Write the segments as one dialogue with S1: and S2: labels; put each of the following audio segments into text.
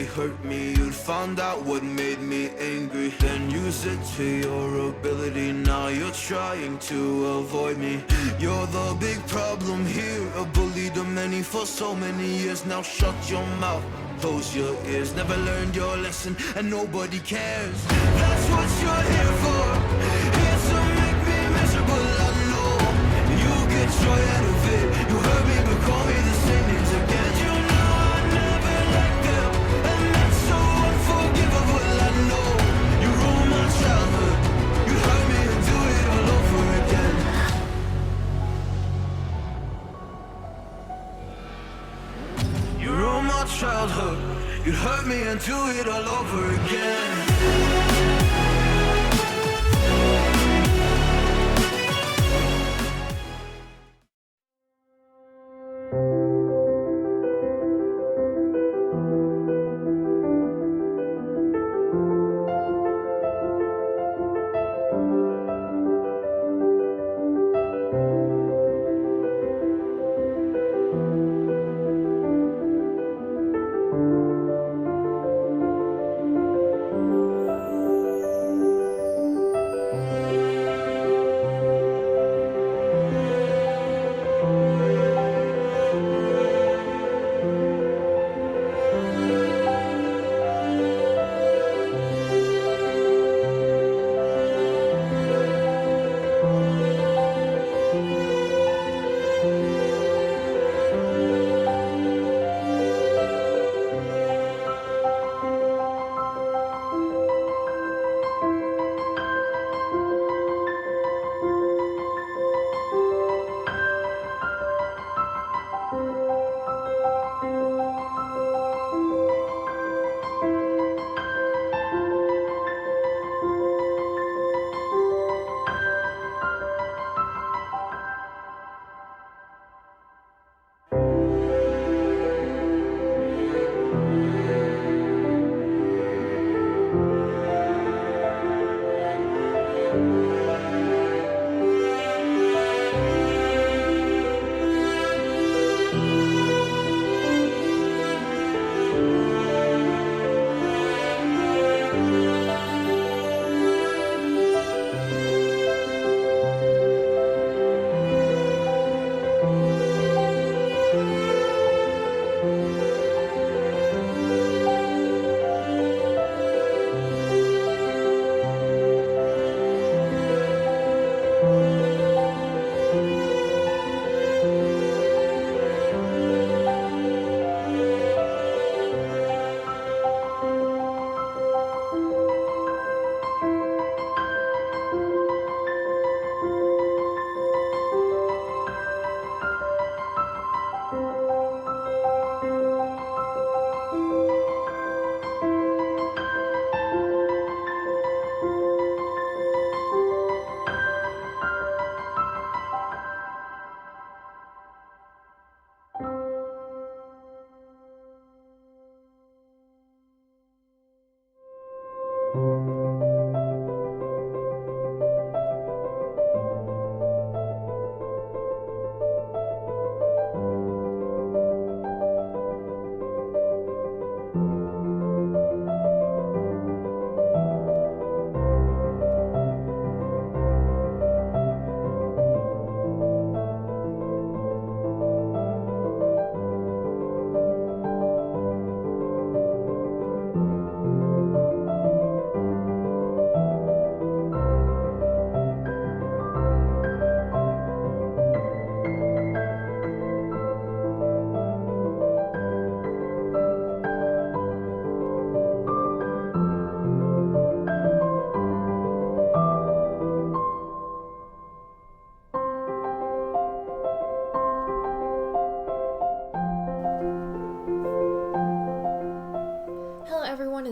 S1: they hurt me, you'd find out what made me angry, then use it to your ability. Now you're trying to avoid me. You're the big problem here, a bully to many for so many years. Now shut your mouth, close your ears. Never learned your lesson and nobody cares. That's what you're here for, here to make me miserable. I know you get joy out of it. You hurt me but call me the same names again. You know I never liked them, and that's so unforgivable. I know you ruined my childhood. You hurt me and do it all over again. You ruined my childhood. You hurt me and do it all over again.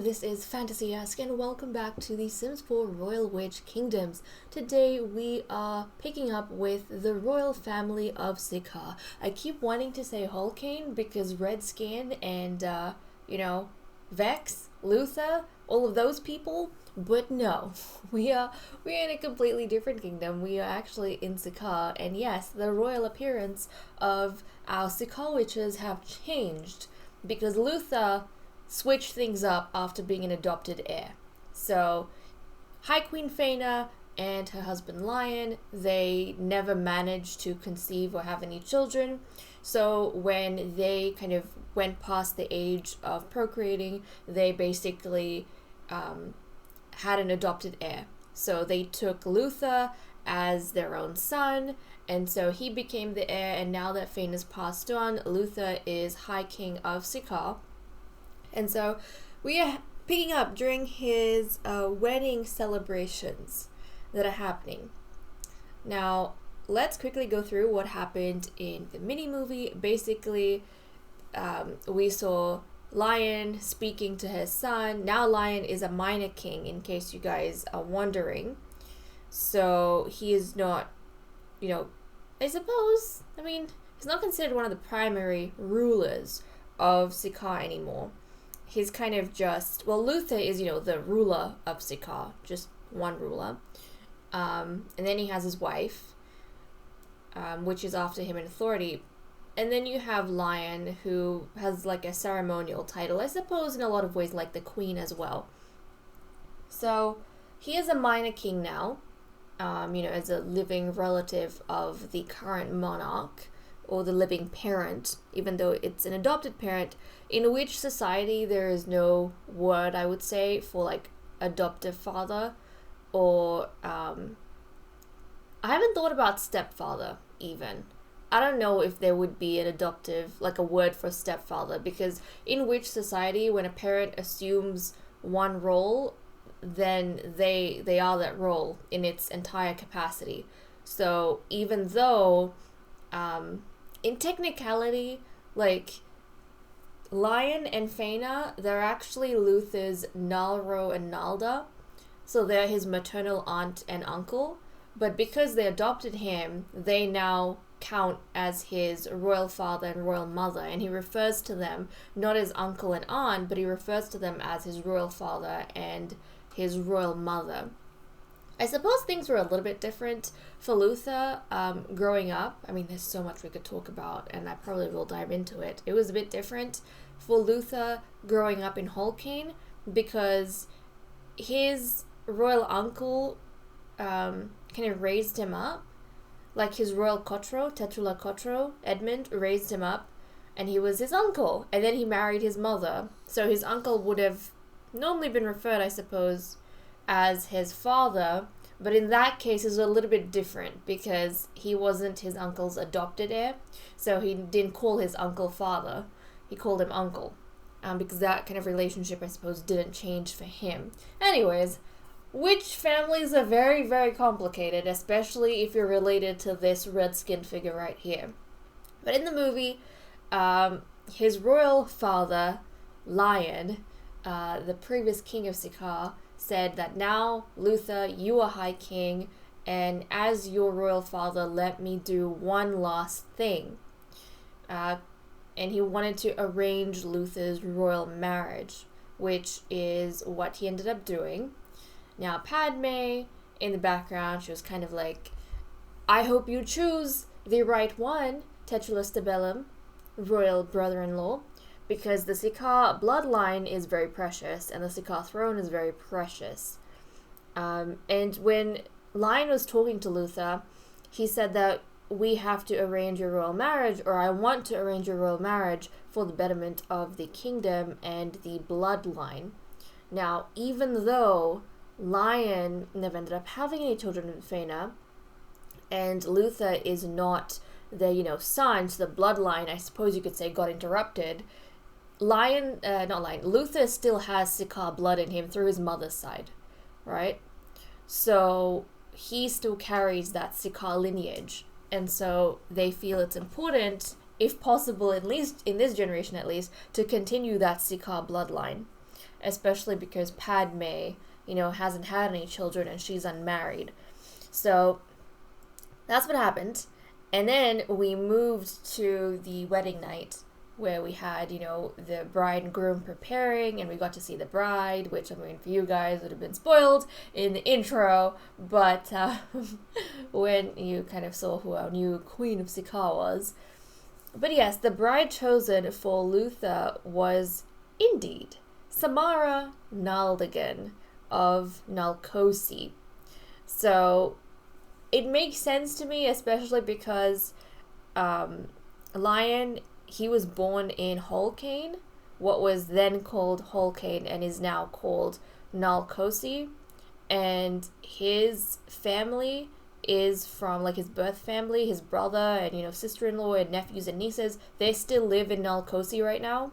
S2: This is Fantasy-esque and welcome back to the Sims 4 Royal Witch Kingdoms. Today we are picking up with the royal family of Ciccar. I keep wanting to say Holcane because red skin and, Vex, Luther, all of those people, but no, we're in a completely different kingdom. We are actually in Ciccar, and yes, the royal appearance of our Ciccar witches have changed because Luther switch things up after being an adopted heir. So High Queen Faina and her husband Lion, they never managed to conceive or have any children. So when they kind of went past the age of procreating, they basically had an adopted heir. So they took Luther as their own son, and so he became the heir, and now that Faina's passed on, Luther is High King of Ciccar. And so we are picking up during his wedding celebrations that are happening. Now, let's quickly go through what happened in the mini-movie. Basically, we saw Lion speaking to his son. Now Lion is a minor king, in case you guys are wondering. So he is not, I suppose, he's not considered one of the primary rulers of Ciccar anymore. He's kind of just, Luther is, the ruler of Ciccar, just one ruler. And then he has his wife, which is after him in authority. And then you have Lion, who has like a ceremonial title, I suppose in a lot of ways like the queen as well. So he is a minor king now, as a living relative of the current monarch, or the living parent, even though it's an adopted parent, in which society there is no word, I would say, for like adoptive father, or I haven't thought about stepfather even. I don't know if there would be an adoptive, like a word for stepfather, because in which society, when a parent assumes one role, then they are that role in its entire capacity. So even though, in technicality, like, Lion and Faina, they're actually Luther's Nalro and Nalda, so they're his maternal aunt and uncle, but because they adopted him, they now count as his royal father and royal mother, and he refers to them not as uncle and aunt, but he refers to them as his royal father and his royal mother. I suppose things were a little bit different for Luther growing up. There's so much we could talk about, and I probably will dive into it. It was a bit different for Luther growing up in Holcane, because his royal uncle kind of raised him up. Like his royal Cotro, Tetula Cotro, Edmund, raised him up, and he was his uncle, and then he married his mother. So his uncle would have normally been referred, I suppose, as his father, but in that case it's a little bit different, because he wasn't his uncle's adopted heir, so he didn't call his uncle father, he called him uncle, because that kind of relationship, I suppose, didn't change for him. Anyways, which families are very, very complicated, especially if you're related to this red-skinned figure right here. But in the movie, his royal father, Lion, the previous king of Ciccar, said that now, Luther, you are High King, and as your royal father, let me do one last thing. And he wanted to arrange Luther's royal marriage, which is what he ended up doing. Now, Padme, in the background, she was kind of like, I hope you choose the right one, Tetula Stabellum, royal brother-in-law, because the Ciccar bloodline is very precious, and the Ciccar throne is very precious. And when Lion was talking to Luther, he said that we have to arrange your royal marriage, or I want to arrange your royal marriage for the betterment of the kingdom and the bloodline. Now, even though Lion never ended up having any children with Faina, and Luther is not the, son, so the bloodline, I suppose you could say, got interrupted, Luther still has Ciccar blood in him through his mother's side, right? So he still carries that Ciccar lineage, and so they feel it's important, if possible, at least in this generation at least, to continue that Ciccar bloodline, especially because Padme, hasn't had any children and she's unmarried. So that's what happened. And then we moved to the wedding night, where we had, the bride and groom preparing, and we got to see the bride, which, for you guys would have been spoiled in the intro, but when you kind of saw who our new Queen of Ciccar was. But yes, the bride chosen for Luther was indeed Samara Naldagan of Nalkosi. So it makes sense to me, especially because Lion, he was born in Holcane, what was then called Holcane and is now called Nalkosi, and his family is from, like, his birth family, his brother and, you know, sister-in-law and nephews and nieces, they still live in Nalkosi right now.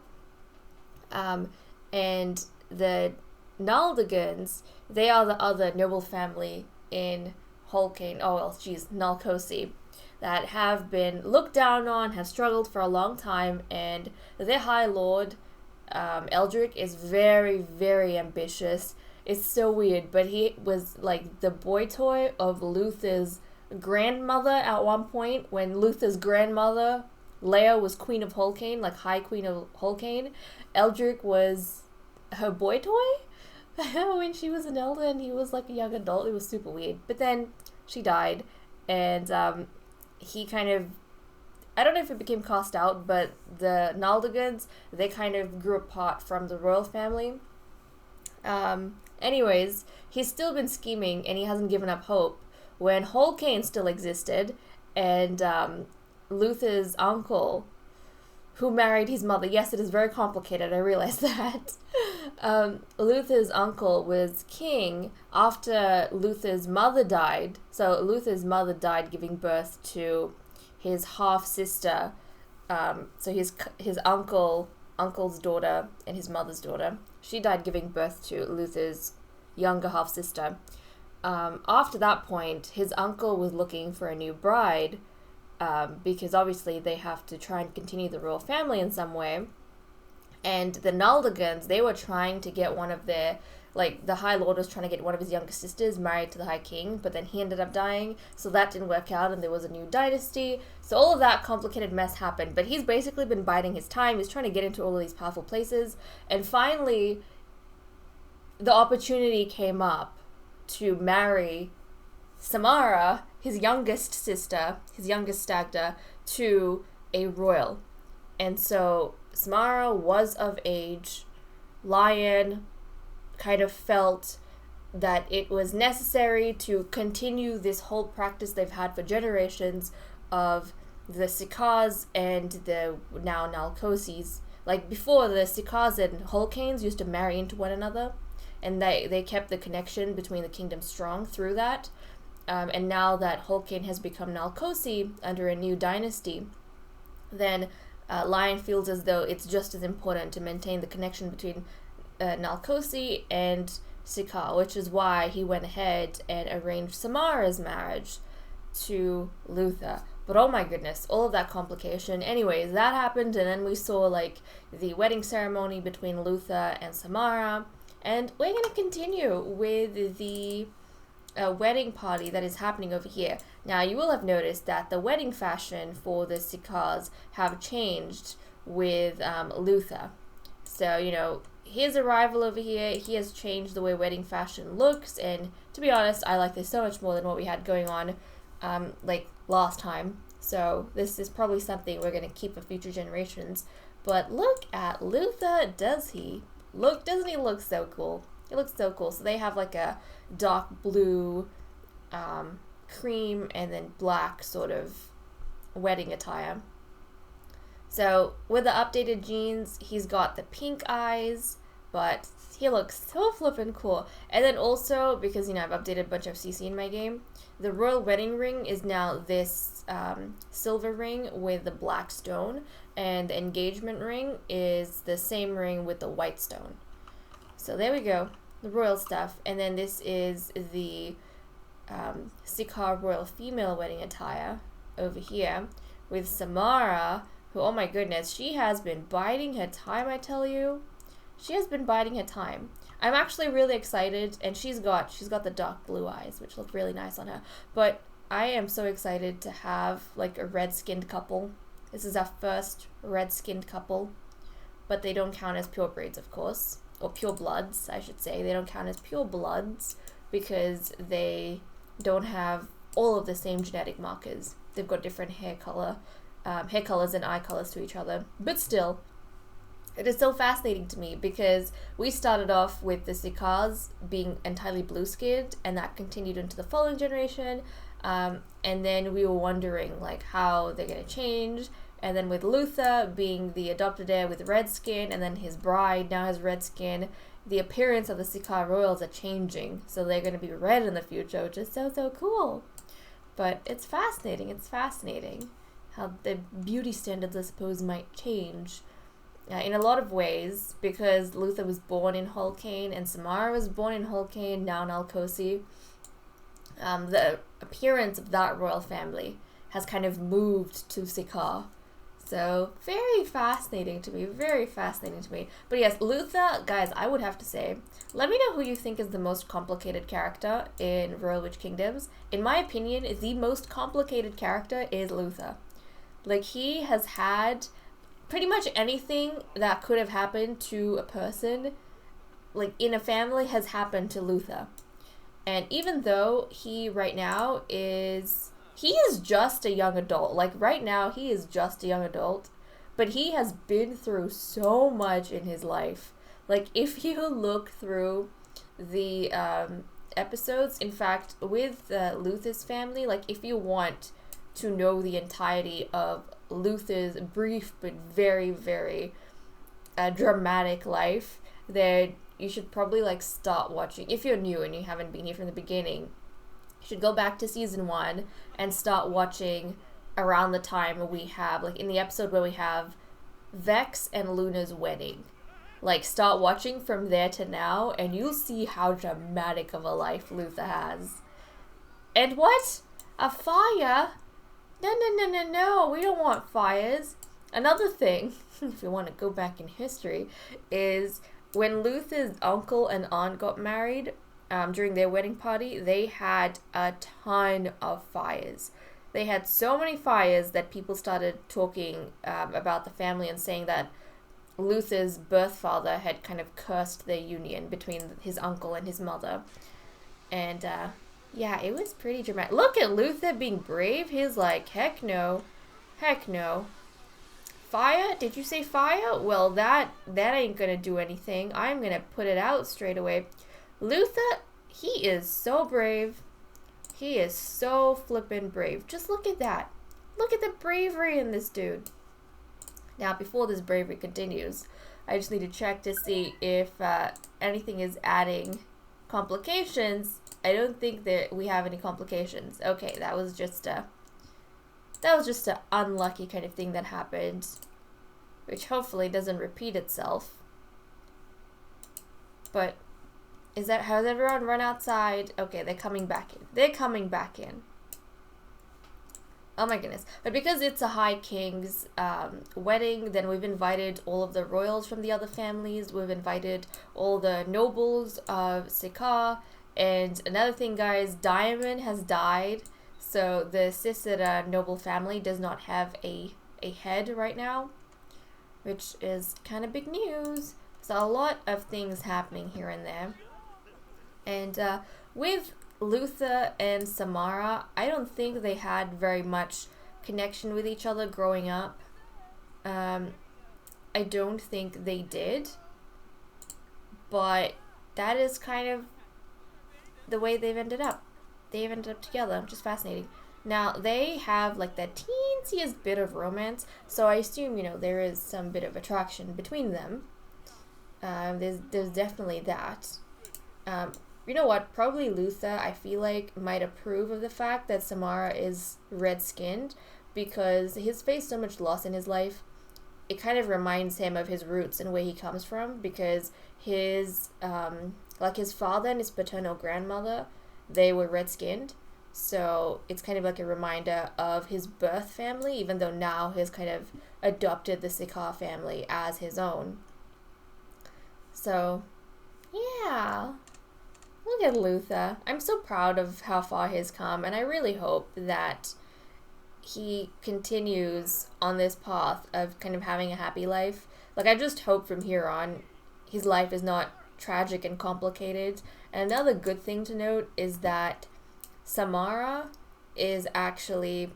S2: And the Naldagans, they are the other noble family in Holcane, Nalkosi, that have been looked down on, have struggled for a long time, and their High Lord, Eldrick, is very, very ambitious. It's so weird, but he was like the boy toy of Luther's grandmother at one point, when Luther's grandmother, Leia, was Queen of Holcane, like High Queen of Holcane. Eldrick was her boy toy when she was an elder and he was like a young adult. It was super weird. But then she died, and he kind of, I don't know if it became cast out, but the Naldagans, they kind of grew apart from the royal family. Anyways, he's still been scheming and he hasn't given up hope. When Holcane still existed, and Luther's uncle, who married his mother, yes, it is very complicated, I realize that. Luther's uncle was king after Luther's mother died. So Luther's mother died giving birth to his half-sister, so his uncle's daughter and his mother's daughter. She died giving birth to Luther's younger half-sister. After that point, his uncle was looking for a new bride, because obviously they have to try and continue the royal family in some way. And the Naldagans, they were trying to get one of their, like, the High Lord was trying to get one of his younger sisters married to the High King, but then he ended up dying, so that didn't work out, and there was a new dynasty. So all of that complicated mess happened, but he's basically been biding his time. He's trying to get into all of these powerful places, and finally the opportunity came up to marry Samara, his youngest sister, his youngest stagda, to a royal. And so Samara was of age. Lion kind of felt that it was necessary to continue this whole practice they've had for generations of the Ciccars and the now Nalkosis. Like before, the Ciccars and Holcanes used to marry into one another, and they kept the connection between the kingdoms strong through that. And now that Holcane has become Nalkosi under a new dynasty, then Lion feels as though it's just as important to maintain the connection between Nalkosi and Ciccar, which is why he went ahead and arranged Samara's marriage to Luther. But oh my goodness, all of that complication. Anyways, that happened, and then we saw like the wedding ceremony between Luther and Samara, and we're going to continue with the wedding party that is happening over here. Now, you will have noticed that the wedding fashion for the Ciccars have changed with Luther. So, you know, his arrival over here, he has changed the way wedding fashion looks, and to be honest, I like this so much more than what we had going on like last time. So this is probably something we're going to keep for future generations. But look at Luther. Doesn't he look so cool? He looks so cool. So they have like a dark blue, cream, and then black sort of wedding attire. So with the updated jeans, he's got the pink eyes, but he looks so flippin' cool. And then also, because, you know, I've updated a bunch of CC in my game, the royal wedding ring is now this silver ring with the black stone, and the engagement ring is the same ring with the white stone. So there we go, the royal stuff. And then this is the Ciccar royal female wedding attire over here with Samara, who, oh my goodness, she has been biding her time, I tell you. She has been biding her time. I'm actually really excited, and she's got the dark blue eyes, which look really nice on her. But I am so excited to have like a red-skinned couple. This is our first red-skinned couple, but they don't count as pure breeds, of course, or pure bloods, I should say. They don't count as pure bloods because they don't have all of the same genetic markers. They've got different hair colors and eye colors to each other, but still, It is so fascinating to me because we started off with the Ciccars being entirely blue-skinned, and that continued into the following generation. And then we were wondering like how they're gonna change. And then with Luther being the adopted heir with red skin, and then his bride now has red skin, the appearance of the Ciccar royals are changing. So they're gonna be red in the future, which is so cool. But it's fascinating. It's fascinating how the beauty standards, I suppose, might change. In a lot of ways, because Luther was born in Holcane and Samara was born in Holcane, now in Alcosi, the appearance of that royal family has kind of moved to Ciccar. So, very fascinating to me, very fascinating to me. But yes, Luther, guys, I would have to say, let me know who you think is the most complicated character in Royal Witch Kingdoms. In my opinion, the most complicated character is Luther. Like, he has had pretty much anything that could have happened to a person, like in a family, has happened to Luther. And even though he right now is just a young adult, like right now he is just a young adult, but he has been through so much in his life. Like if you look through the episodes, in fact, with Luther's family, like if you want to know the entirety of Luther's brief but very, very dramatic life, then you should probably like start watching. If you're new and you haven't been here from the beginning, you should go back to season 1 and start watching around the time we have, like in the episode where we have Vex and Luna's wedding. Like start watching from there to now and you'll see how dramatic of a life Luther has. And what? A fire? No, we don't want fires. Another thing, if you want to go back in history, is when Luther's uncle and aunt got married, during their wedding party, they had a ton of fires. They had so many fires that people started talking about the family and saying that Luther's birth father had kind of cursed their union between his uncle and his mother. And, yeah, it was pretty dramatic. Look at Luther being brave. He's like, heck no. Heck no. Fire? Did you say fire? Well, that ain't gonna do anything. I'm gonna put it out straight away. Luther, he is so brave. He is so flippin' brave. Just look at that. Look at the bravery in this dude. Now, before this bravery continues, I just need to check to see if anything is adding complications. I don't think that we have any complications. Okay, that was just a unlucky kind of thing that happened, which hopefully doesn't repeat itself. But has everyone run outside? Okay, they're coming back in. They're coming back in. Oh my goodness. But because it's a High King's wedding, then we've invited all of the royals from the other families. We've invited all the nobles of Ciccar. And another thing, guys, Diamond has died. So the Ciccar noble family does not have a head right now, which is kind of big news. So a lot of things happening here and there. And with Luther and Samara, I don't think they had very much connection with each other growing up. I don't think they did. But that is kind of the way they've ended up. They've ended up together, which is fascinating. Now, they have like the teensiest bit of romance, so I assume, you know, there is some bit of attraction between them. There's definitely that. You know what? Probably Luther, I feel like, might approve of the fact that Samara is red-skinned, because he's faced so much loss in his life. It kind of reminds him of his roots and where he comes from, because his father and his paternal grandmother, they were red-skinned. So it's kind of like a reminder of his birth family, even though now he's kind of adopted the Ciccar family as his own. So, yeah. Look at Luther. I'm so proud of how far he's come, and I really hope that he continues on this path of kind of having a happy life. Like, I just hope from here on his life is not tragic and complicated. And another good thing to note is that Samara is actually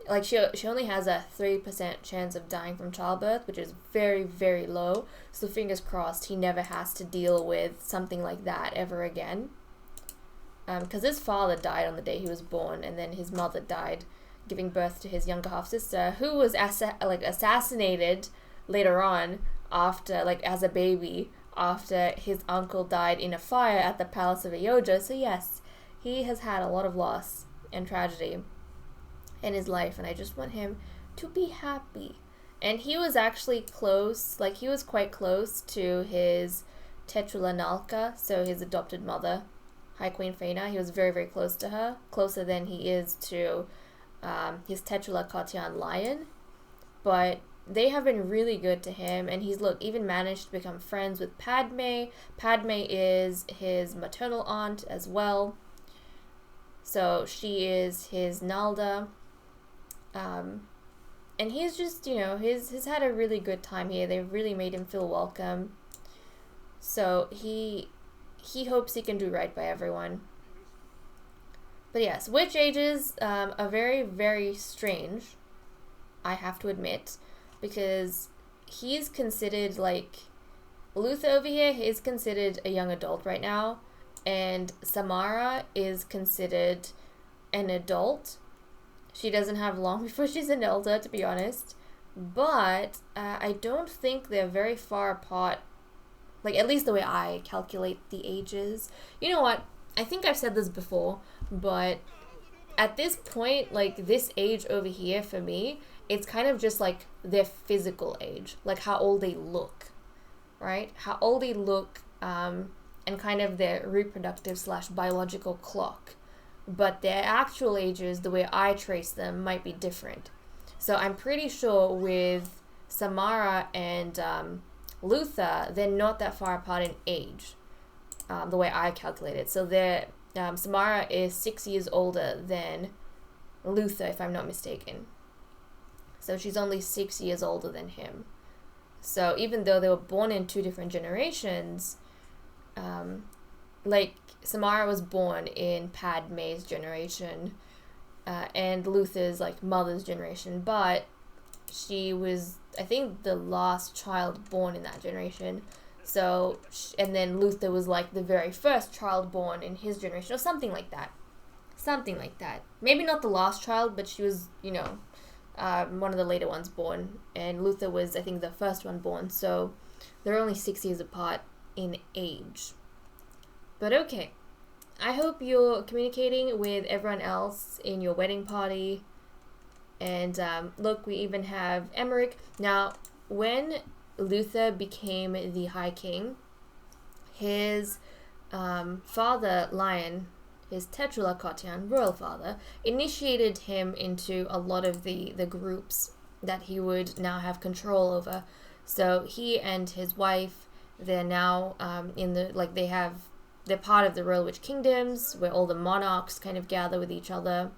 S2: like she only has a 3% chance of dying from childbirth, which is very, very low. So fingers crossed he never has to deal with something like that ever again. Because his father died on the day he was born, and then his mother died giving birth to his younger half sister, who was assassinated later on after, like, as a baby, after his uncle died in a fire at the palace of Eodja. So yes, he has had a lot of loss and tragedy in his life, and I just want him to be happy. And he was actually close, like, he was quite close to his Tetrula, so his adopted mother, High Queen Faina. He was very, very close to her, closer than he is to his Tetrula lion. But they have been really good to him, and he's, look, even managed to become friends with Padme. Padme is his maternal aunt as well, so she is his Nalda. And he's just, you know, he's had a really good time here. They've really made him feel welcome. So he hopes he can do right by everyone. But yes, witch ages are very, very strange, I have to admit, because he's considered, like, Luther over here is considered a young adult right now, and Samara is considered an adult. She doesn't have long before she's an elder, to be honest, but I don't think they're very far apart, like, at least the way I calculate the ages. You know what? I think I've said this before, but at this point, like, this age over here for me, it's kind of just like their physical age, like how old they look, right? How old they look, and kind of their reproductive / biological clock. But their actual ages, the way I trace them, might be different. So I'm pretty sure with Samara and Luther, they're not that far apart in age, the way I calculate it. So Samara is 6 years older than Luther, if I'm not mistaken. So she's only 6 years older than him. So even though they were born in 2 different generations, like, Samara was born in Padme's generation, and Luther's, like, mother's generation, but she was, I think, the last child born in that generation. So, and then Luther was, like, the very first child born in his generation, or something like that. Something like that. Maybe not the last child, but she was, you know, one of the later ones born, and Luther was, I think, the first one born, so they're only 6 years apart in age. But okay, I hope you're communicating with everyone else in your wedding party. And look, we even have Emmerich. Now, when Luther became the High King, his father, Lion, his Tetrula royal father, initiated him into a lot of the groups that he would now have control over. So he and his wife, they're now in the, like, they're part of the Royal Witch Kingdoms, where all the monarchs kind of gather with each other.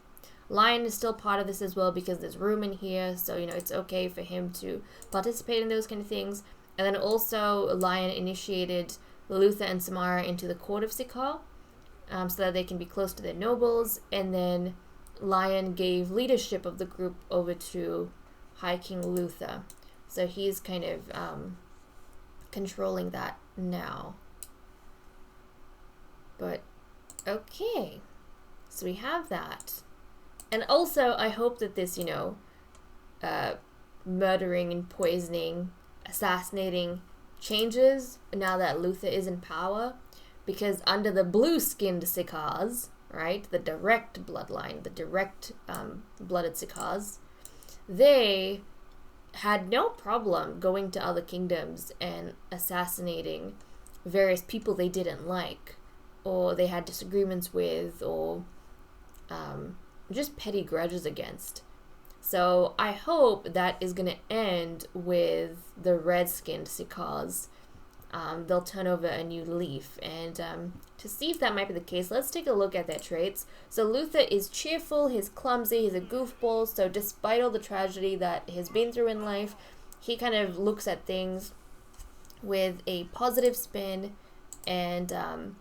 S2: Lion is still part of this as well, because there's room in here, so, you know, it's okay for him to participate in those kind of things. And then also, Lion initiated Luther and Samara into the court of Ciccar, so that they can be close to their nobles. And then Lion gave leadership of the group over to High King Luther. So he's kind of controlling that now. But, okay. So we have that. And also, I hope that this, you know, murdering and poisoning, assassinating changes now that Luther is in power. Because under the blue-skinned Ciccars, right, the direct bloodline, the direct blooded Ciccars, they had no problem going to other kingdoms and assassinating various people they didn't like, or they had disagreements with, or just petty grudges against. So I hope that is going to end with the red-skinned Ciccars. They'll turn over a new leaf. And to see if that might be the case, let's take a look at their traits. So Luther is cheerful, he's clumsy, he's a goofball. So despite all the tragedy that he's been through in life, he kind of looks at things with a positive spin. And,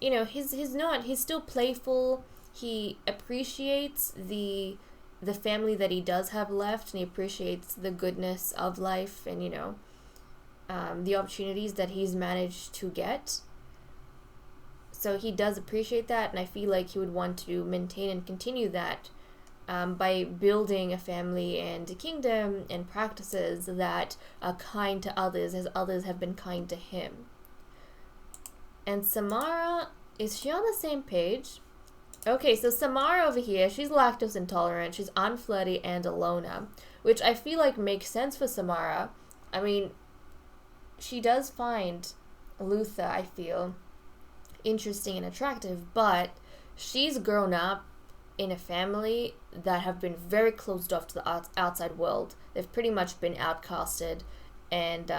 S2: you know, he's still playful. He appreciates the the family that he does have left, and he appreciates the goodness of life and, the opportunities that he's managed to get. So he does appreciate that, and I feel like he would want to maintain and continue that by building a family and a kingdom and practices that are kind to others as others have been kind to him. And Samara, is she on the same page? Okay, so Samara over here, she's lactose intolerant, she's unflirty and a loner, which I feel like makes sense for Samara. I mean, she does find Luther, I feel, interesting and attractive, but she's grown up in a family that have been very closed off to the outside world. They've pretty much been outcasted, and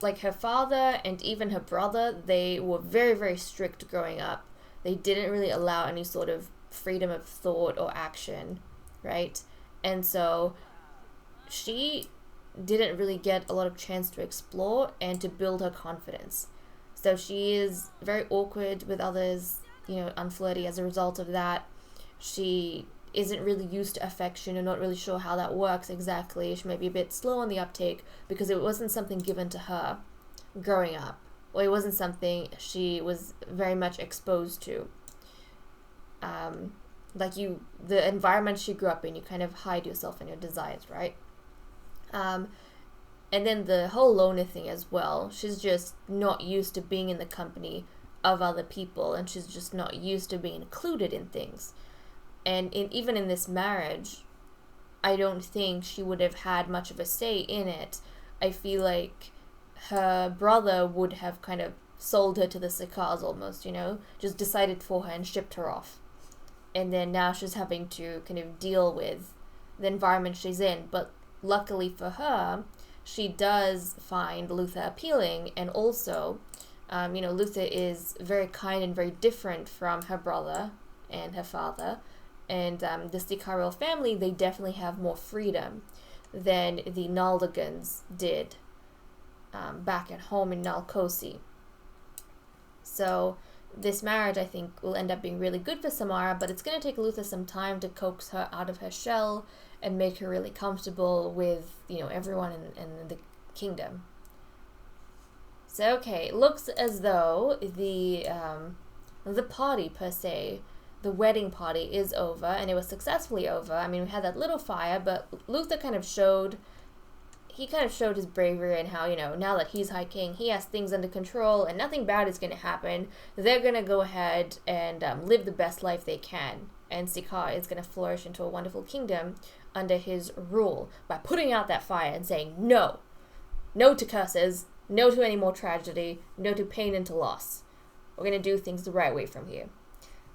S2: like her father and even her brother, they were very, very strict growing up. They didn't really allow any sort of freedom of thought or action, right? And so she didn't really get a lot of chance to explore and to build her confidence. So she is very awkward with others, unflirty as a result of that. She isn't really used to affection and not really sure how that works exactly. She might be a bit slow on the uptake because it wasn't something given to her growing up. Or it wasn't something she was very much exposed to. The environment she grew up in, you kind of hide yourself and your desires, right? And then the whole loner thing as well. She's just not used to being in the company of other people, and she's just not used to being included in things. And even in this marriage, I don't think she would have had much of a say in it. I feel like her brother would have kind of sold her to the Ciccars almost, just decided for her and shipped her off. And then now she's having to kind of deal with the environment she's in. But luckily for her, she does find Luther appealing, and also, Luther is very kind and very different from her brother and her father. And the Ciccar family, they definitely have more freedom than the Naldegans did back at home in Nalkosi. So this marriage, I think, will end up being really good for Samara, but it's going to take Luther some time to coax her out of her shell and make her really comfortable with, everyone in the kingdom. So, okay, it looks as though the party, per se, the wedding party is over, and it was successfully over. I mean, we had that little fire, but Luther kind of showed his bravery and how, now that he's High King, he has things under control and nothing bad is going to happen. They're going to go ahead and live the best life they can. And Ciccar is going to flourish into a wonderful kingdom under his rule by putting out that fire and saying, no. No to curses. No to any more tragedy. No to pain and to loss. We're going to do things the right way from here.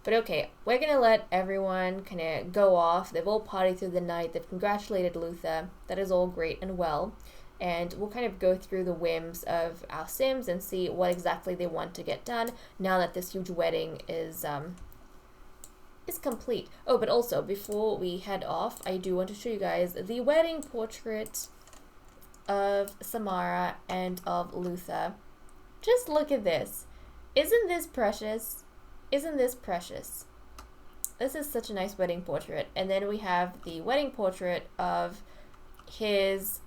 S2: But okay, we're going to let everyone kind of go off. They've all partied through the night. They've congratulated Luther. That is all great and well. And we'll kind of go through the whims of our Sims and see what exactly they want to get done now that this huge wedding is complete. Oh, but also, before we head off, I do want to show you guys the wedding portrait of Samara and of Luther. Just look at this. Isn't this precious? Isn't this precious? This is such a nice wedding portrait. And then we have the wedding portrait of his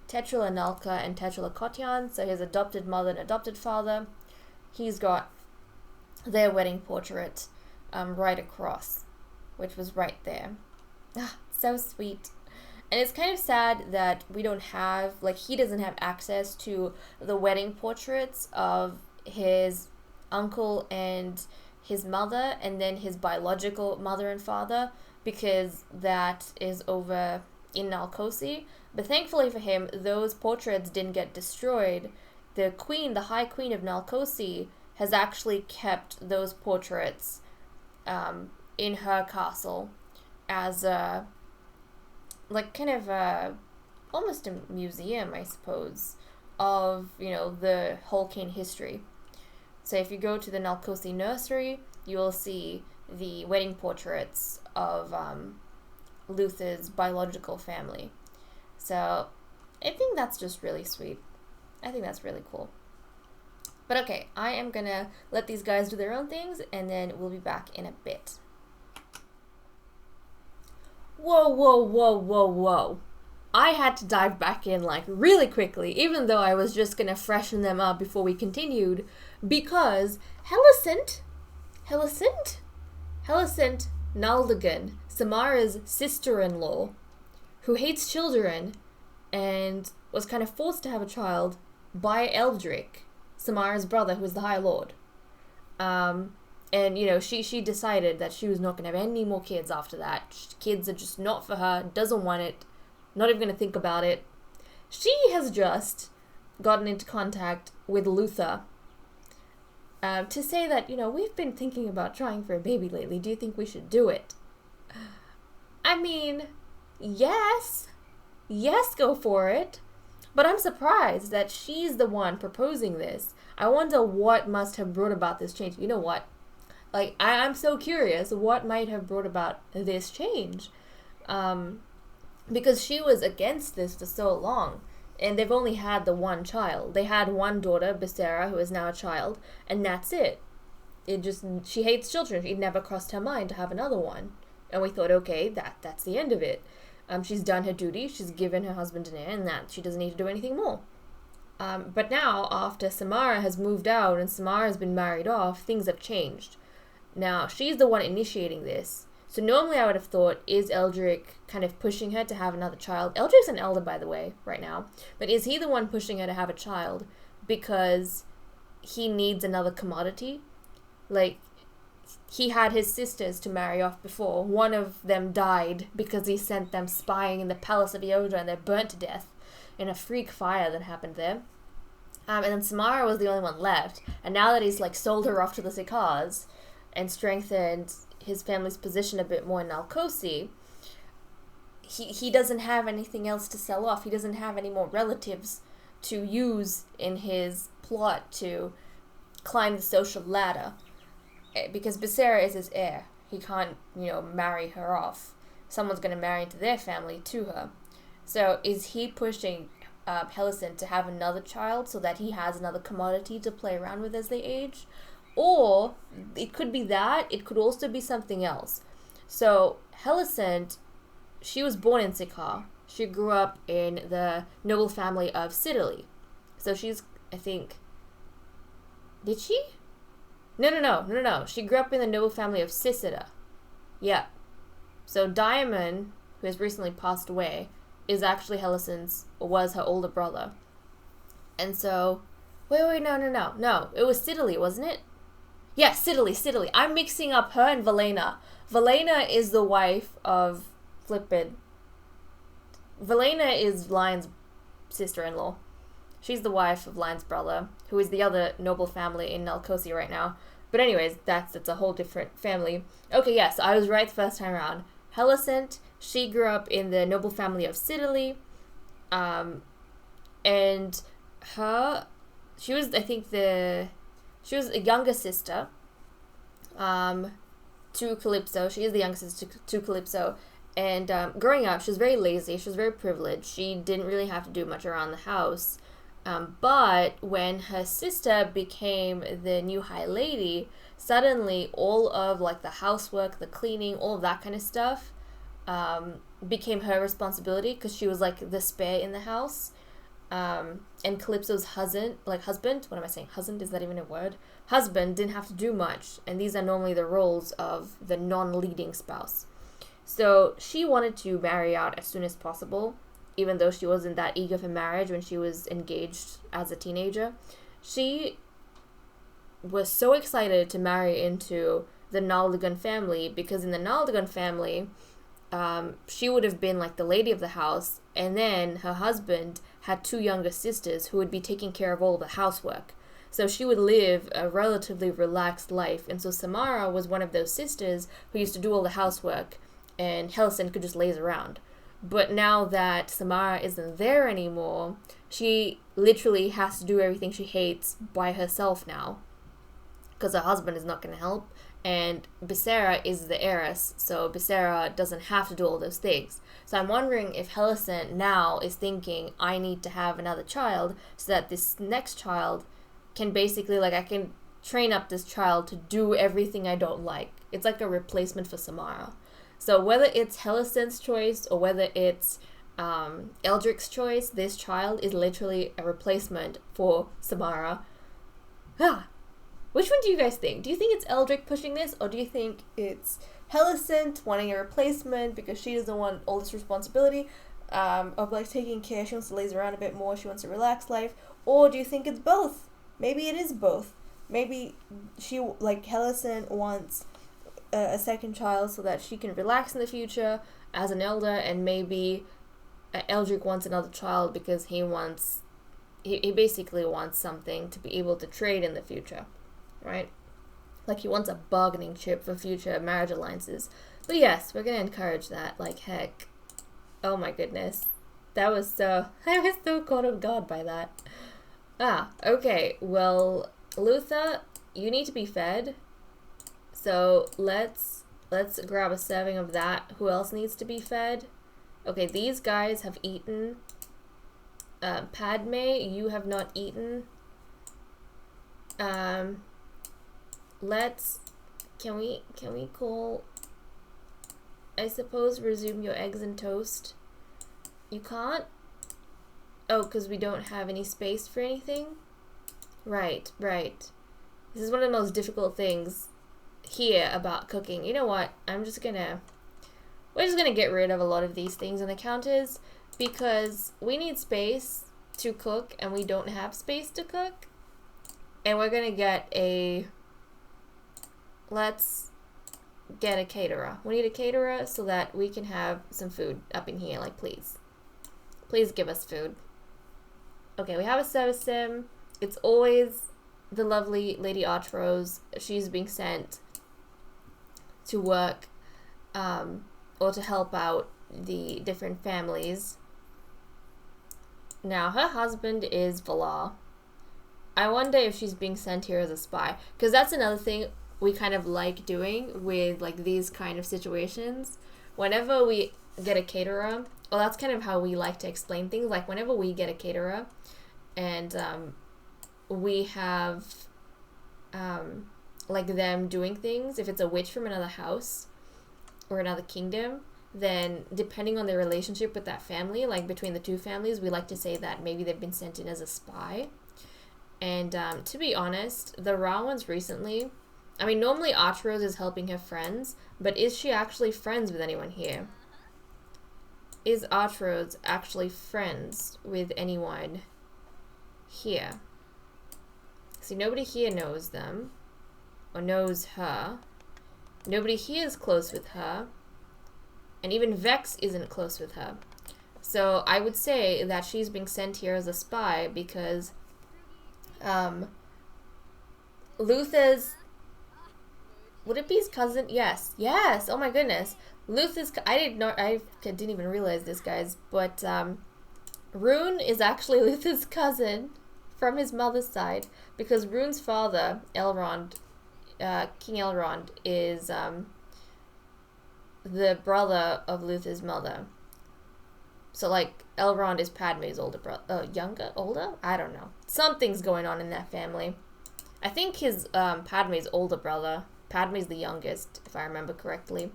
S2: Tetralanalka and Tetralakotian, so his adopted mother and adopted father. He's got their wedding portrait right across, which was right there. Ah, so sweet. And it's kind of sad that we don't have, he doesn't have access to the wedding portraits of his uncle and his mother, and then his biological mother and father, because that is over in Nalkosi. But thankfully for him, those portraits didn't get destroyed. The queen, the High Queen of Nalkosi, has actually kept those portraits in her castle as a, almost a museum, I suppose, of, the Holcane history. So if you go to the Nalkosi nursery, you will see the wedding portraits of Luther's biological family. So I think that's just really sweet. I think that's really cool. But okay, I am gonna let these guys do their own things, and then we'll be back in a bit. Whoa. I had to dive back in like really quickly, even though I was just gonna freshen them up before we continued, because Helicent Naldagan, Samara's sister-in-law, who hates children and was kind of forced to have a child by Eldric, Samara's brother, who is the High Lord. And, you know, she decided that she was not going to have any more kids after that. Kids are just not for her, doesn't want it, not even going to think about it. She has just gotten into contact with Luther to say that, you know, we've been thinking about trying for a baby lately. Do you think we should do it? I mean, yes, go for it. But I'm surprised that she's the one proposing this. I wonder what must have brought about this change. You know what? Like, I'm so curious what might have brought about this change. Because she was against this for so long. And they've only had the one child. They had one daughter, Becerra, who is now a child. And that's it. She hates children. It never crossed her mind to have another one. And we thought, okay, that's the end of it. She's done her duty. She's given her husband an heir, and that she doesn't need to do anything more. But now, after Samara has moved out and Samara has been married off, things have changed. Now, she's the one initiating this. So normally I would have thought, is Eldric kind of pushing her to have another child? Eldric's an elder, by the way, right now. But is he the one pushing her to have a child because he needs another commodity? Like, he had his sisters to marry off before. One of them died because he sent them spying in the palace of Eodja, and they're burnt to death in a freak fire that happened there. And then Samara was the only one left. And now that he's like sold her off to the Ciccars and strengthened his family's position a bit more in Nalcosi, he doesn't have anything else to sell off. He doesn't have any more relatives to use in his plot to climb the social ladder. Because Becerra is his heir. He can't, marry her off. Someone's going to marry into their family to her. So is he pushing Helicent to have another child so that he has another commodity to play around with as they age? Or it could be that. It could also be something else. So Helicent, she was born in Ciccar. She grew up in the noble family of Siddeley. So she's, I think... Did she? No. She grew up in the noble family of Cicida. Yeah. So Diamond, who has recently passed away, is actually was her older brother. And so... Wait, no. It was Siddeley, wasn't it? Yeah, Siddeley. I'm mixing up her and Valena. Valena is the wife of Flippin. Valena is Lion's sister-in-law. She's the wife of Lion's brother, who is the other noble family in Nalcosi right now. But anyways, that's a whole different family. Okay, yes, I was right the first time around. Helicent, she grew up in the noble family of Siddeley. And she was a younger sister to Calypso. She is the younger sister to Calypso. And growing up, she was very lazy. She was very privileged. She didn't really have to do much around the house. But when her sister became the new High Lady, suddenly all of like the housework, the cleaning, all of that kind of stuff became her responsibility because she was like the spare in the house. And Calypso's husband, what am I saying? Husband, is that even a word? Husband didn't have to do much. And these are normally the roles of the non-leading spouse. So she wanted to marry out as soon as possible. Even though she wasn't that eager for marriage when she was engaged as a teenager. She was so excited to marry into the Naldagan family because in the Naldagan family, she would have been like the lady of the house, and then her husband had two younger sisters who would be taking care of all the housework. So she would live a relatively relaxed life, and so Samara was one of those sisters who used to do all the housework, and Helicent could just laze around. But now that Samara isn't there anymore, she literally has to do everything she hates by herself now. Because her husband is not going to help. And Becerra is the heiress, so Becerra doesn't have to do all those things. So I'm wondering if Helicent now is thinking, I need to have another child, so that this next child can basically, I can train up this child to do everything I don't like. It's like a replacement for Samara. So whether it's Helison's choice or whether it's Eldric's choice, this child is literally a replacement for Samara. Which one do you guys think? Do you think it's Eldric pushing this, or do you think it's Helisant wanting a replacement because she doesn't want all this responsibility of like taking care? She wants to laze around a bit more. She wants a relaxed life. Or do you think it's both? Maybe it is both. Maybe she, like, Helisant wants a second child so that she can relax in the future as an elder, and maybe Eldric wants another child because he basically wants something to be able to trade in the future, right? Like, he wants a bargaining chip for future marriage alliances. But yes, we're gonna encourage that, like heck. Oh my goodness. I was so caught off guard by that. Okay, well, Luther, you need to be fed. So let's grab a serving of that. Who else needs to be fed? Okay, these guys have eaten. Padme, you have not eaten. Can we call, I suppose, resume your eggs and toast? You can't? Oh, because we don't have any space for anything? Right. This is one of the most difficult things here about cooking. You know what? We're just gonna get rid of a lot of these things on the counters because we need space to cook and we don't have space to cook. And we're gonna get let's get a caterer. We need a caterer so that we can have some food up in here. Like, please give us food. Okay, we have a service sim. It's always the lovely Lady Archrose. She's being sent to work or to help out the different families. Now, her husband is Valar. I wonder if she's being sent here as a spy, because that's another thing we kind of like doing with like these kind of situations. Whenever we get a caterer, well, that's kind of how we like to explain things. Like, whenever we get a caterer and we have like them doing things, if it's a witch from another house or another kingdom, then depending on their relationship with that family, like between the two families, we like to say that maybe they've been sent in as a spy. And to be honest, the raw ones recently, I mean, normally Archrose is helping her friends, but is she actually friends with anyone here? Is Archrose actually friends with anyone here? See, nobody here knows them, or knows her. Nobody here is close with her, and even Vex isn't close with her. So I would say that she's being sent here as a spy because Luther's, would it be his cousin? Yes, oh my goodness. Luther's, I didn't even realize this, guys, but Rune is actually Luther's cousin from his mother's side, because Rune's father, Elrond, King Elrond, is the brother of Luther's mother. So, like, Elrond is Padme's older brother. Older? I don't know. Something's going on in that family. I think his, Padme's older brother. Padme's the youngest, if I remember correctly.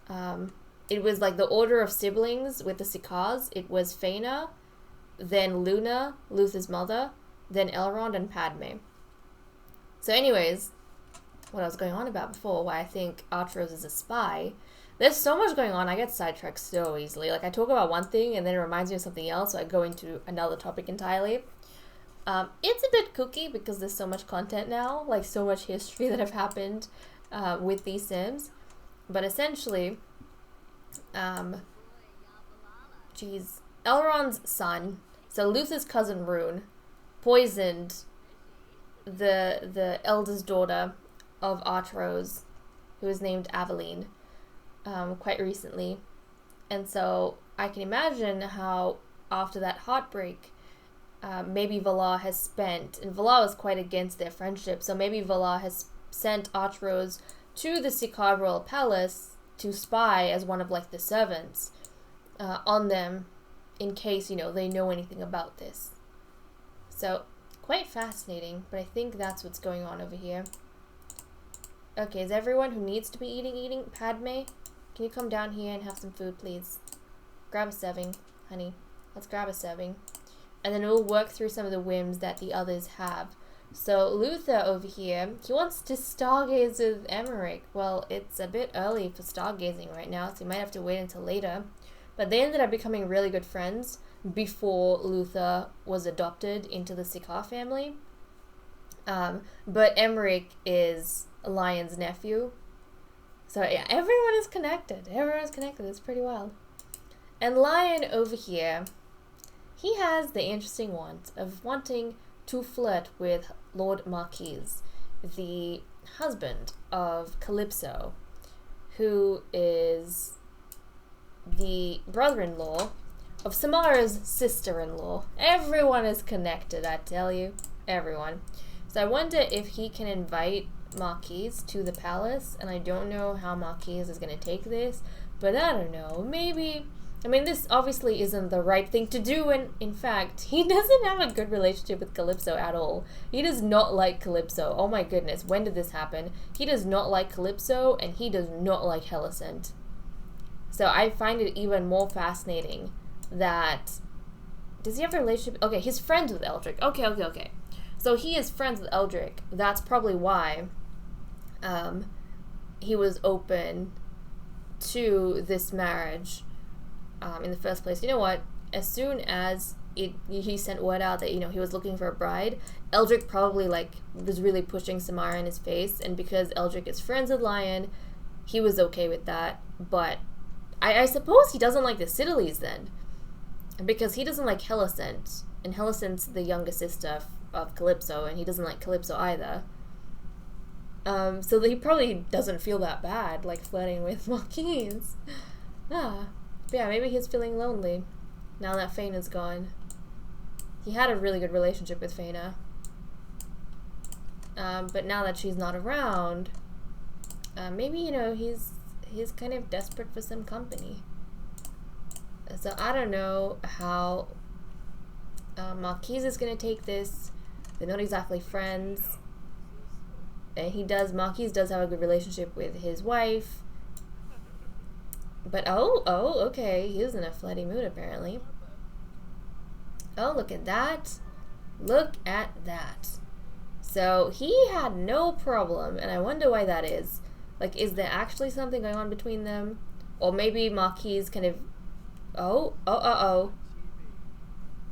S2: It was, like, the order of siblings with the Ciccars. It was Faina, then Luna, Luther's mother, then Elrond and Padme. So anyways, what I was going on about before, why I think Archrose is a spy, there's so much going on, I get sidetracked so easily. Like, I talk about one thing and then it reminds me of something else, so I go into another topic entirely. It's a bit kooky because there's so much content now, like so much history that have happened with these Sims. But essentially, Elrond's son, so Luther's cousin Rune, poisoned the eldest daughter of Archrose, who is named Aveline, quite recently. And so I can imagine how after that heartbreak, maybe Valar has spent, and Valar was quite against their friendship, so maybe Valar has sent Archrose to the Ciccar royal palace to spy as one of, like, the servants on them, in case, you know, they know anything about this. So, quite fascinating, but I think that's what's going on over here. Okay, is everyone who needs to be eating? Padme? Can you come down here and have some food, please? Grab a serving, honey. Let's grab a serving. And then we'll work through some of the whims that the others have. So Luther over here, he wants to stargaze with Emmerich. Well, it's a bit early for stargazing right now, so you might have to wait until later. But they ended up becoming really good friends before Luther was adopted into the Ciccar family. But Emmerich is Lion's nephew. So yeah, everyone is connected. Everyone's connected. It's pretty wild. And Lion over here, he has the interesting want of wanting to flirt with Lord Marquis, the husband of Calypso, who is the brother-in-law of Samara's sister-in-law. Everyone is connected, I tell you. Everyone. So I wonder if he can invite Marquis to the palace, and I don't know how Marquis is going to take this, but I don't know. Maybe... I mean, this obviously isn't the right thing to do, and in fact, he doesn't have a good relationship with Calypso at all. He does not like Calypso. Oh my goodness, when did this happen? He does not like Calypso, and he does not like Helicent. So I find it even more fascinating that... Does he have a relationship? Okay, he's friends with Eldrick. Okay. So he is friends with Eldrick. That's probably why he was open to this marriage in the first place. You know what? As soon as he sent word out that, you know, he was looking for a bride, Eldrick probably, like, was really pushing Samara in his face, and because Eldrick is friends with Lion, he was okay with that. But I suppose he doesn't like the Citadelles then, because he doesn't like Helicent, and Helicent's the younger sister of Calypso, and he doesn't like Calypso either. So he probably doesn't feel that bad, like, flirting with Marquis. But yeah, maybe he's feeling lonely now that Faina's gone. He had a really good relationship with Faina. But now that she's not around, maybe, you know, he's kind of desperate for some company. So I don't know how Marquis is going to take this. They're not exactly friends. And Marquis does have a good relationship with his wife. But, okay, he's in a flirty mood, apparently. Oh, look at that. Look at that. So, he had no problem, and I wonder why that is. Like, is there actually something going on between them? Or maybe Marquis kind of...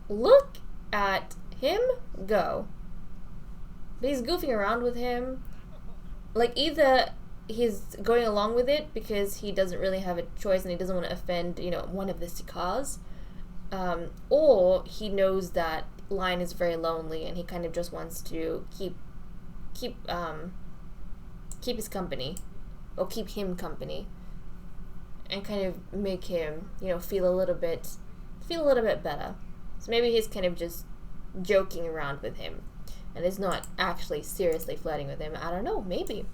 S2: Look at him go. But he's goofing around with him. Like, either he's going along with it because he doesn't really have a choice and he doesn't want to offend, you know, one of the Ciccars. Or he knows that Lion is very lonely and he kind of just wants to keep his company, or keep him company, and kind of make him, you know, feel a little bit better. So maybe he's kind of just joking around with him and is not actually seriously flirting with him. I don't know, maybe.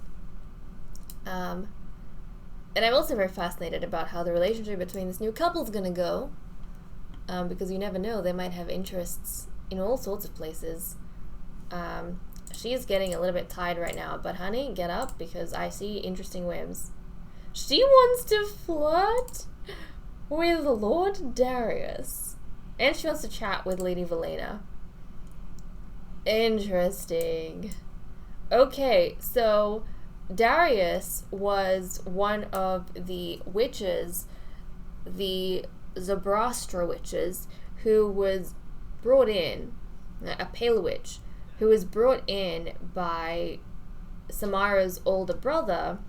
S2: And I'm also very fascinated about how the relationship between this new couple's gonna go, because you never know, they might have interests in all sorts of places. She's getting a little bit tired right now, but honey, get up, because I see interesting whims. She wants to flirt with Lord Darius, and she wants to chat with Lady Valena. Interesting. Okay, so Darius was one of the witches, the Zabrastra witches, who was brought in, a pale witch, who was brought in by Samara's older brother,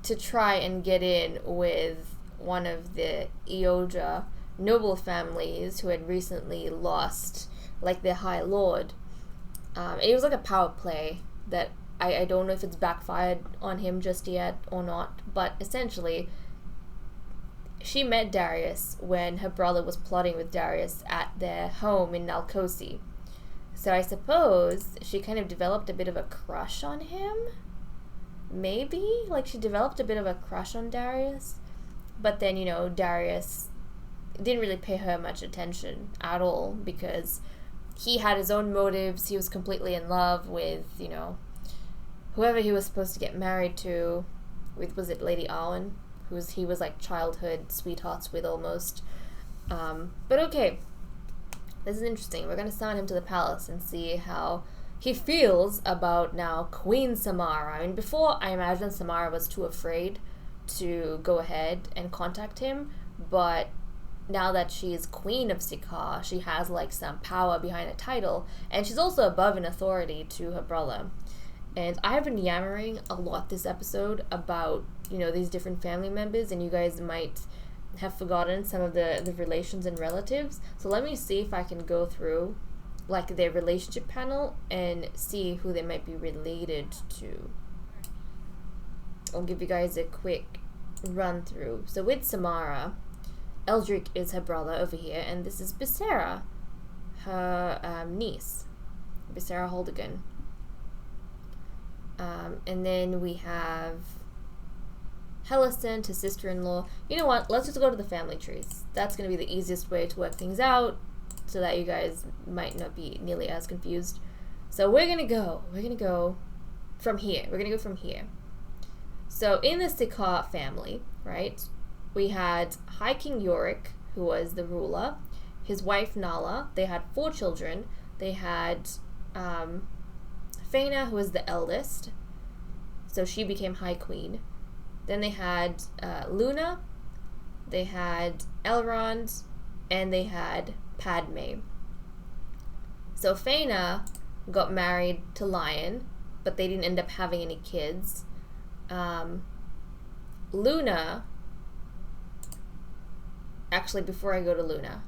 S2: to try and get in with one of the Eodja noble families who had recently lost, like, their High Lord. It was like a power play that I don't know if it's backfired on him just yet or not, but essentially she met Darius when her brother was plotting with Darius at their home in Nalcosi. So I suppose she kind of developed a bit of a crush on him? Maybe? Like, she developed a bit of a crush on Darius, but then, you know, Darius didn't really pay her much attention at all because he had his own motives. He was completely in love with, you know, whoever he was supposed to get married to, with, was it Lady Owain, he was like childhood sweethearts with almost. But okay, this is interesting. We're gonna summon him to the palace and see how he feels about now Queen Samara. I mean, before, I imagine Samara was too afraid to go ahead and contact him, but now that she is Queen of Ciccar, she has like some power behind a title, and she's also above in authority to her brother. And I've been yammering a lot this episode about, you know, these different family members, and you guys might have forgotten some of the relations and relatives. So let me see if I can go through like their relationship panel and see who they might be related to. I'll give you guys a quick run through. So with Samara, Eldrick is her brother over here, and this is Becerra, her niece, Becerra Holdigan. And then we have Hellicent, his sister-in-law. You know what? Let's just go to the family trees. That's going to be the easiest way to work things out, so that you guys might not be nearly as confused. So we're gonna go from here. We're gonna go from here. So in the Ciccar family, right, we had High King Yorick, who was the ruler, his wife Nala. They had 4 children. They had Faina, who was the eldest, so she became High Queen. Then they had Luna, they had Elrond, and they had Padme. So Faina got married to Lion, but they didn't end up having any kids. Luna, actually, before I go to Luna,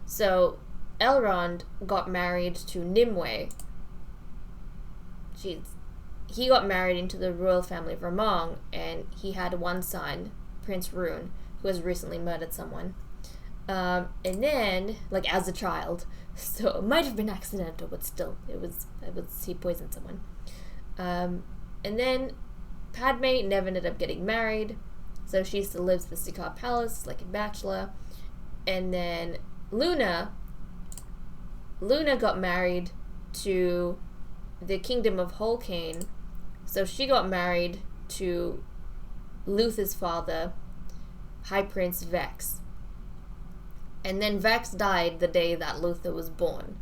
S2: so Elrond got married to Nimue. He got married into the royal family of Ramong, and he had one son, Prince Rune, who has recently murdered someone. And then, like, as a child, so it might have been accidental, but still, he poisoned someone. And then Padme never ended up getting married, so she still lives in the Ciccar Palace, like a bachelor. And then Luna got married to the kingdom of Holcane, so she got married to Luther's father, High Prince Vex. And then Vex died the day that Luther was born.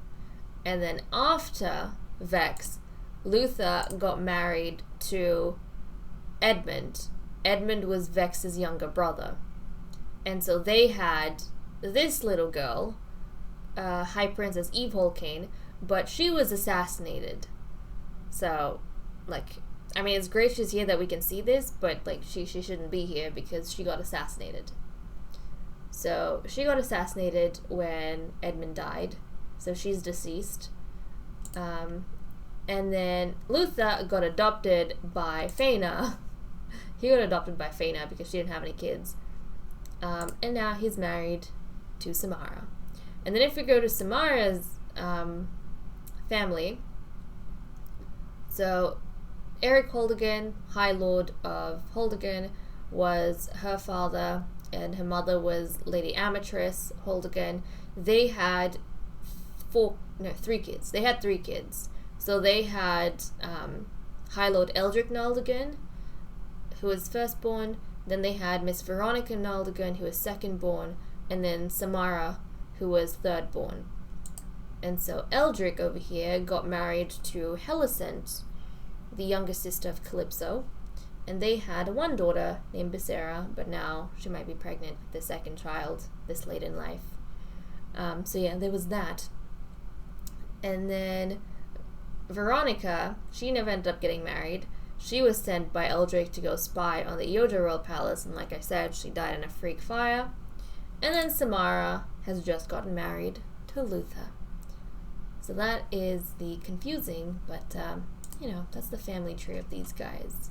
S2: And then after Vex, Luther got married to Edmund. Edmund was Vex's younger brother. And so they had this little girl, High Princess Eve Holcane, but she was assassinated. So, like, I mean, it's great she's here that we can see this, but, like, she shouldn't be here because she got assassinated. So, she got assassinated when Edmund died, so she's deceased. And then Luther got adopted by Faina. He got adopted by Faina because she didn't have any kids. And now he's married to Samara. And then if we go to Samara's family, so Eric Holdigan, High Lord of Holdigan, was her father, and her mother was Lady Amatress Holdigan. They had 3 kids. They had 3 kids. So they had High Lord Eldrick Naldigan, who was firstborn. Then they had Miss Veronica Naldigan, who was secondborn, and then Samara, who was thirdborn. And so Eldrick over here got married to Hellicent, the younger sister of Calypso, and they had one daughter named Becerra, but now she might be pregnant with the second child this late in life. So yeah, there was that. And then Veronica, she never ended up getting married. She was sent by Eldrick to go spy on the Eodja royal palace, and like I said, she died in a freak fire. And then Samara has just gotten married to Luther. So that is the confusing, but, that's the family tree of these guys.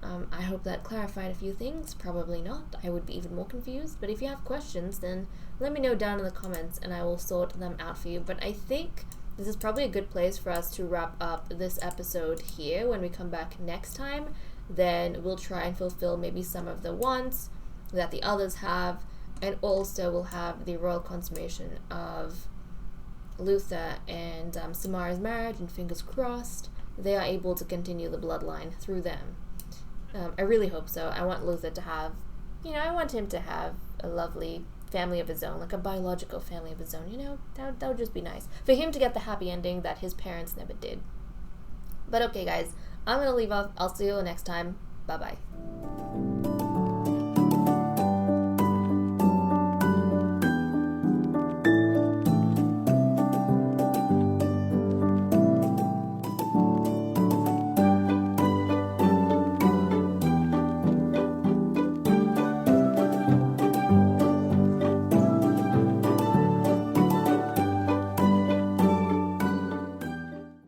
S2: I hope that clarified a few things. Probably not. I would be even more confused. But if you have questions, then let me know down in the comments and I will sort them out for you. But I think this is probably a good place for us to wrap up this episode here. When we come back next time, then we'll try and fulfill maybe some of the wants that the others have. And also we'll have the royal consummation of Luther and Samara's marriage, and fingers crossed they are able to continue the bloodline through them. I really hope so. I want Luther to have, I want him to have a lovely family of his own, like a biological family of his own, that would just be nice. For him to get the happy ending that his parents never did. But okay, guys, I'm gonna leave off. I'll see you next time. Bye-bye.